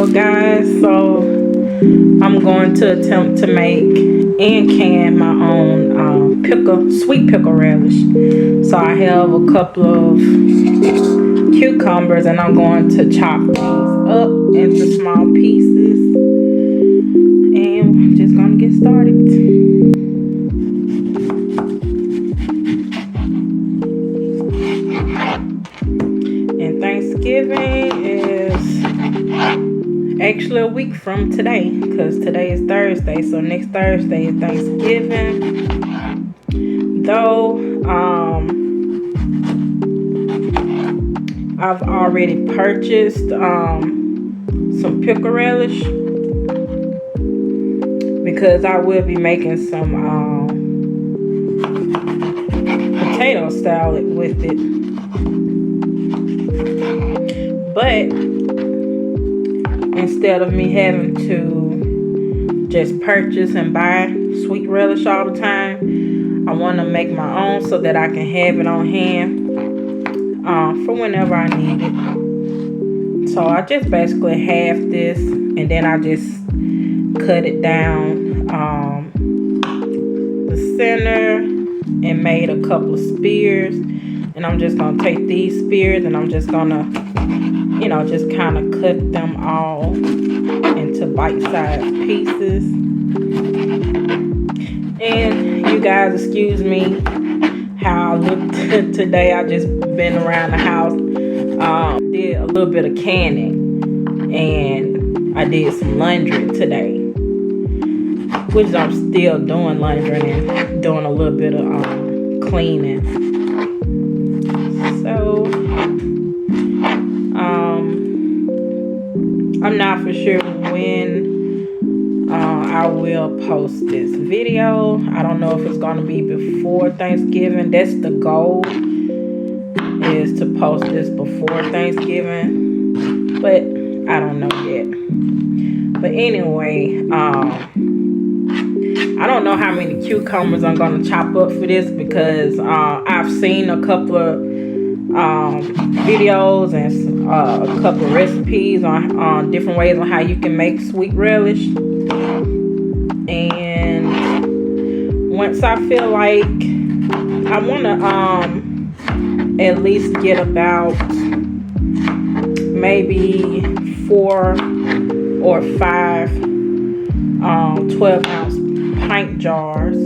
Hello guys, so I'm going to attempt to make and can my own sweet pickle relish. So I have a couple of cucumbers and I'm going to chop these up into small pieces, and we're just going to get started. And Thanksgiving is actually a week from today, because today is Thursday, so next Thursday is Thanksgiving. Though I've already purchased some pickle relish, because I will be making some potato salad with it. But instead of me having to just purchase and buy sweet relish all the time, I want to make my own so that I can have it on hand for whenever I need it. So I just basically half this, and then I just cut it down the center and made a couple of spears. And I'm just going to take these spears and I'm just going to, just kind of cut them all into bite-sized pieces. And you guys, excuse me how I look today. I just been around the house, did a little bit of canning, and I did some laundry today, which I'm still doing laundry and doing a little bit of cleaning. So I'm not for sure when I will post this video. I don't know if it's going to be before Thanksgiving. That's the goal, is to post this before Thanksgiving, but I don't know yet. But anyway, I don't know how many cucumbers I'm going to chop up for this, because I've seen a couple of videos and a couple of recipes on different ways on how you can make sweet relish. And once I feel like I want to at least get about maybe 4 or 5 12-ounce pint jars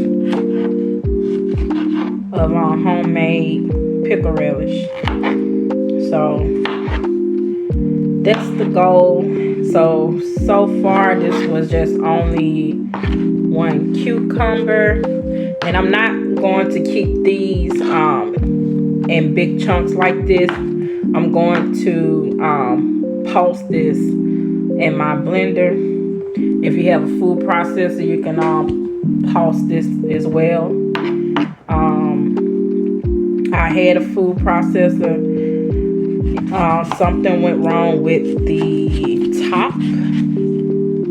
of homemade pickle relish. So that's the goal. So far this was just only 1 cucumber, and I'm not going to keep these in big chunks like this. I'm going to pulse this in my blender. If you have a food processor, you can pulse this as well. I had a food processor. Something went wrong with the top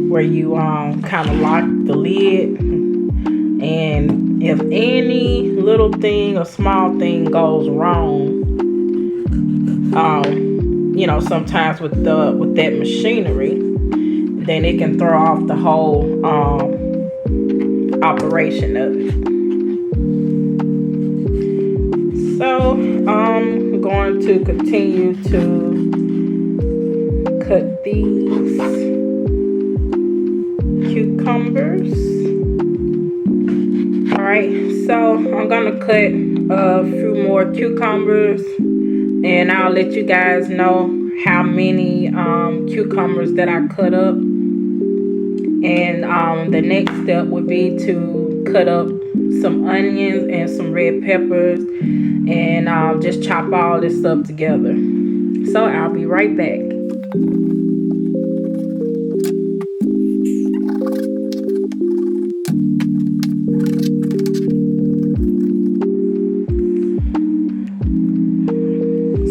where you kind of lock the lid, and if any little thing or small thing goes wrong, sometimes with that machinery, then it can throw off the whole operation of it. So I'm going to continue to cut these cucumbers. Alright, so I'm gonna cut a few more cucumbers, and I'll let you guys know how many cucumbers that I cut up. And the next step would be to cut up some onions and some red peppers, and just chop all this up together. So I'll be right back.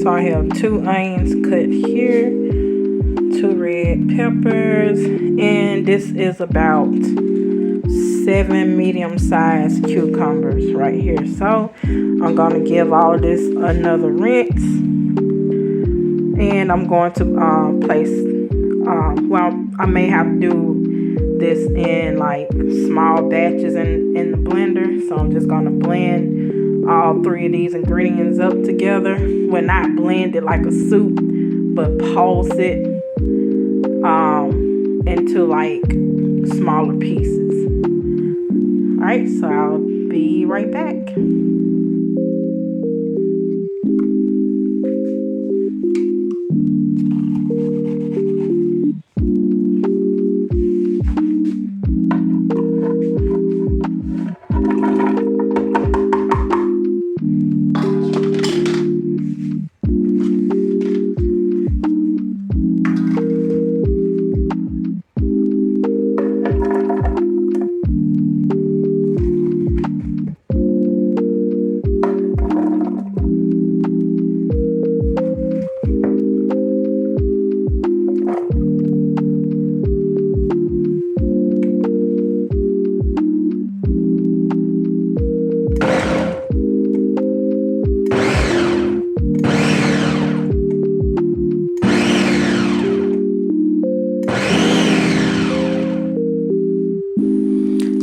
So I have 2 onions cut here, 2 red peppers, and this is about 7 medium-sized cucumbers right here. So I'm going to give all this another rinse, and I'm going to place Well, I may have to do this in like small batches in the blender. So I'm just gonna blend all three of these ingredients up together. Well, not blend it like a soup, but pulse it into like smaller pieces. All right, so I'll be right back.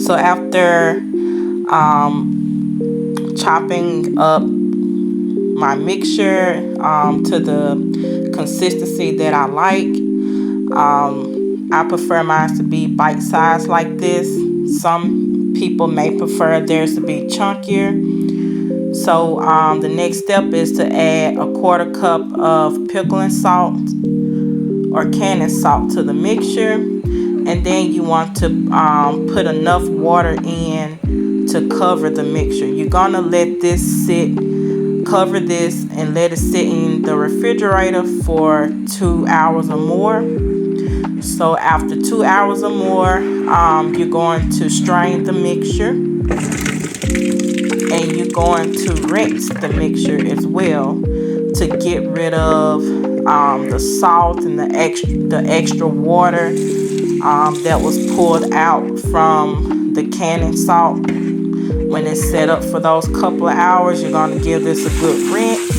So after chopping up my mixture to the consistency that I like, I prefer mine to be bite-sized like this. Some people may prefer theirs to be chunkier. So the next step is to add a 1/4 cup of pickling salt or canning salt to the mixture. And then you want to put enough water in to cover the mixture. You're gonna let this sit, cover this and let it sit in the refrigerator for 2 hours or more. So after 2 hours or more, you're going to strain the mixture, and you're going to rinse the mixture as well to get rid of the salt and the extra water that was pulled out from the canning salt. When it's set up for those couple of hours, you're going to give this a good rinse.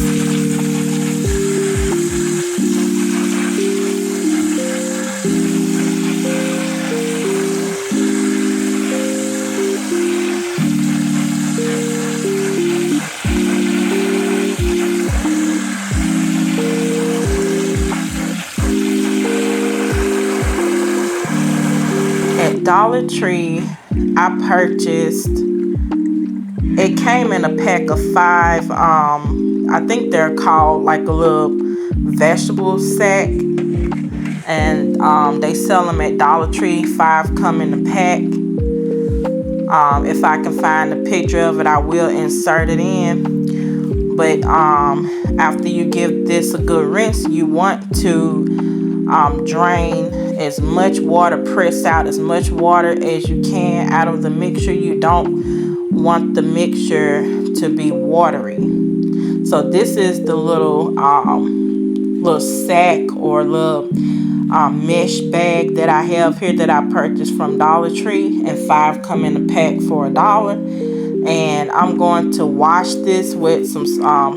At Dollar Tree, I purchased, it came in a pack of 5, I think they're called like a little vegetable sack, and they sell them at Dollar Tree. 5 come in the pack. If I can find a picture of it, I will insert it in. But after you give this a good rinse, you want to drain as much water, press out as much water as you can out of the mixture. You don't want the mixture to be watery. So this is the little sack or little mesh bag that I have here that I purchased from Dollar Tree, and 5 come in a pack for $1. And I'm going to wash this with some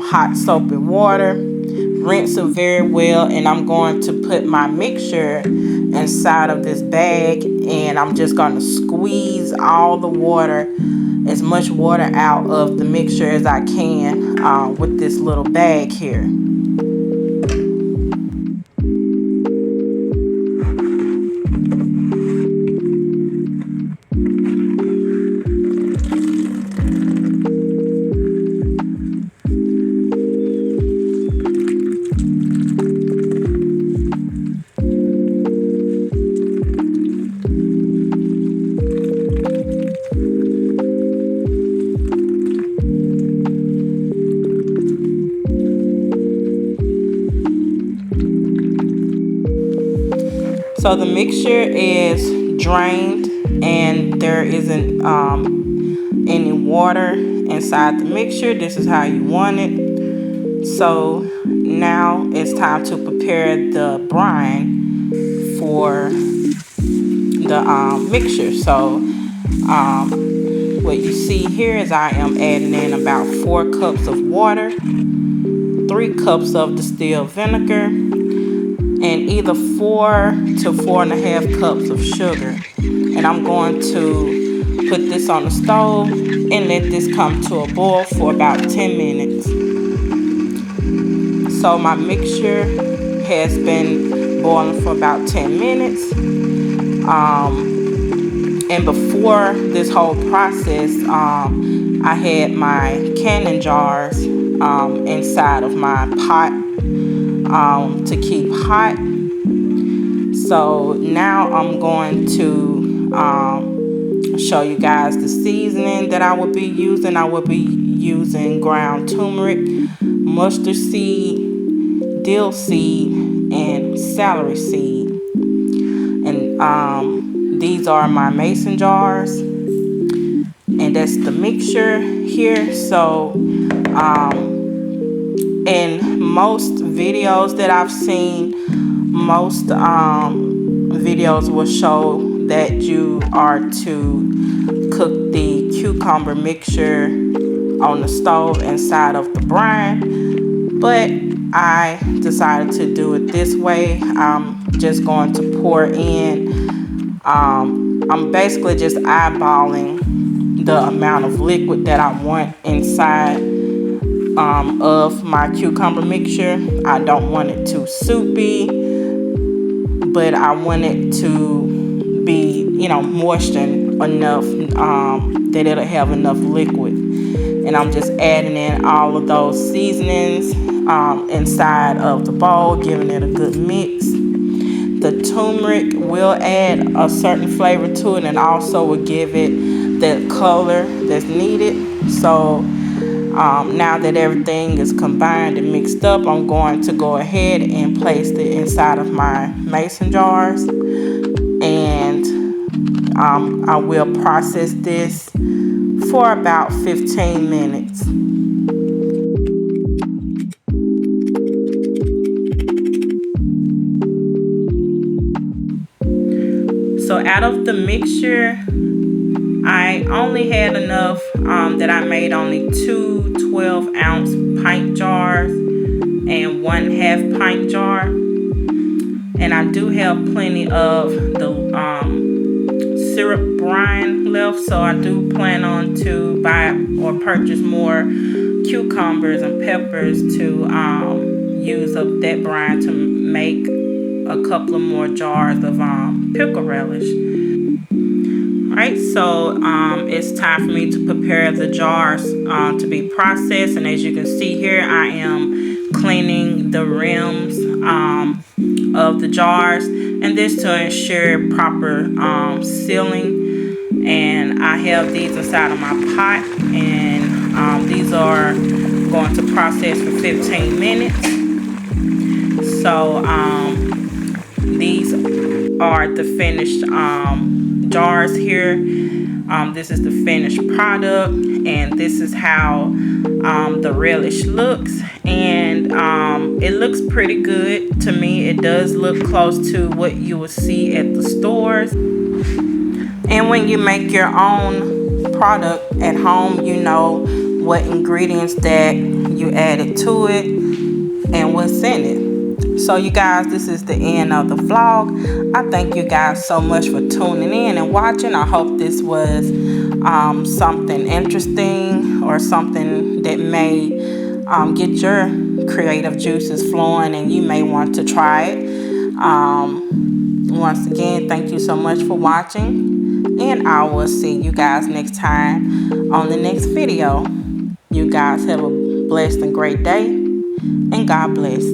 hot soap and water, rinse it very well, and I'm going to put my mixture inside of this bag, and I'm just going to squeeze all the water, as much water out of the mixture as I can with this little bag here. So the mixture is drained and there isn't any water inside the mixture. This is how you want it. So now it's time to prepare the brine for the mixture. So what you see here is I am adding in about 4 cups of water, 3 cups of distilled vinegar, and either 4 to 4.5 cups of sugar. And I'm going to put this on the stove and let this come to a boil for about 10 minutes. So my mixture has been boiling for about 10 minutes. And before this whole process, I had my canning jars inside of my pot to keep hot. So now I'm going to show you guys the seasoning that I will be using. I will be using ground turmeric, mustard seed, dill seed, and celery seed. And these are my mason jars, and that's the mixture here. So in most videos that I've seen, most videos will show that you are to cook the cucumber mixture on the stove inside of the brine, but I decided to do it this way. I'm just going to pour in, I'm basically just eyeballing the amount of liquid that I want inside of my cucumber mixture. I don't want it too soupy, but I want it to be, moist enough that it'll have enough liquid. And I'm just adding in all of those seasonings inside of the bowl, giving it a good mix. The turmeric will add a certain flavor to it and also will give it that color that's needed. So now that everything is combined and mixed up, I'm going to go ahead and place it inside of my mason jars. And I will process this for about 15 minutes. So out of the mixture, I only had enough that I made only 2 12-ounce pint jars and 1/2 pint jar. And I do have plenty of the syrup brine left, so I do plan on to buy or purchase more cucumbers and peppers to use up that brine to make a couple of more jars of pickle relish. Alright, so it's time for me to prepare the jars to be processed, and as you can see here, I am cleaning the rims of the jars, and this to ensure proper sealing. And I have these inside of my pot, and these are going to process for 15 minutes. So these are the finished jars here. This is the finished product, and this is how the relish looks. And it looks pretty good to me. It does look close to what you will see at the stores. And when you make your own product at home, you know what ingredients that you added to it and what's in it. So you guys, this is the end of the vlog. I thank you guys so much for tuning in and watching. I hope this was something interesting or something that may get your creative juices flowing, and you may want to try it. Once again, thank you so much for watching, and I will see you guys next time on the next video. You guys have a blessed and great day, and God bless.